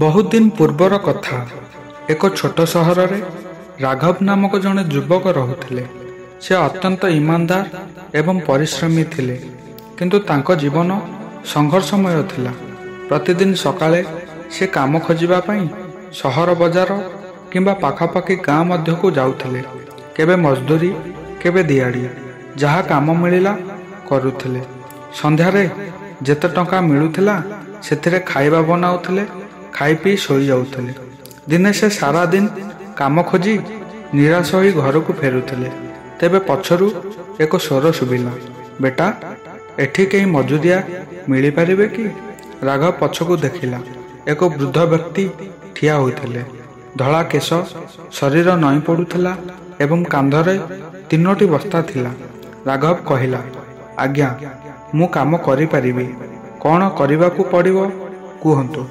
ବହୁତ ଦିନ ପୂର୍ବର କଥା। ଏକ ଛୋଟ ସହରରେ ରାଘବ ନାମକ ଜଣେ ଯୁବକ ରହୁଥିଲେ। ସେ ଅତ୍ୟନ୍ତ ଇମାନଦାର ଏବଂ ପରିଶ୍ରମୀ ଥିଲେ, କିନ୍ତୁ ତାଙ୍କ ଜୀବନ ସଂଘର୍ଷମୟ ଥିଲା। ପ୍ରତିଦିନ ସକାଳେ ସେ କାମ ଖୋଜିବା ପାଇଁ ସହର ବଜାର କିମ୍ବା ପାଖାପାଖି ଗାଁ ମଧ୍ୟକୁ ଯାଉଥିଲେ। କେବେ ମଜଦୁରୀ, କେବେ ଦିହାଡ଼ି, ଯାହା କାମ ମିଳିଲା କରୁଥିଲେ। ସନ୍ଧ୍ୟାରେ ଯେତେ ଟଙ୍କା ମିଳୁଥିଲା ସେଥିରେ ଖାଇବା ବନାଉଥିଲେ, ଖାଇ ପିଇ ଶୋଇଯାଉଥିଲେ। ଦିନେ ସେ ସାରା ଦିନ କାମ ଖୋଜି ନିରାଶ ହୋଇ ଘରକୁ ଫେରୁଥିଲେ। ତେବେ ପଛରୁ ଏକ ସ୍ୱର ଶୁଭିଲା, ବେଟା, ଏଠି କେହି ମଜୁରିଆ ମିଳିପାରିବେ କି? ରାଘବ ପଛକୁ ଦେଖିଲା। ଏକ ବୃଦ୍ଧ ବ୍ୟକ୍ତି ଠିଆ ହୋଇଥିଲେ। ଧଳା କେଶ, ଶରୀର ନଇଁ ପଡ଼ୁଥିଲା ଏବଂ କାନ୍ଧରେ 3ଟି ବସ୍ତା ଥିଲା। ରାଘବ କହିଲା, ଆଜ୍ଞା, ମୁଁ କାମ କରିପାରିବି। କ'ଣ କରିବାକୁ ପଡ଼ିବ କୁହନ୍ତୁ?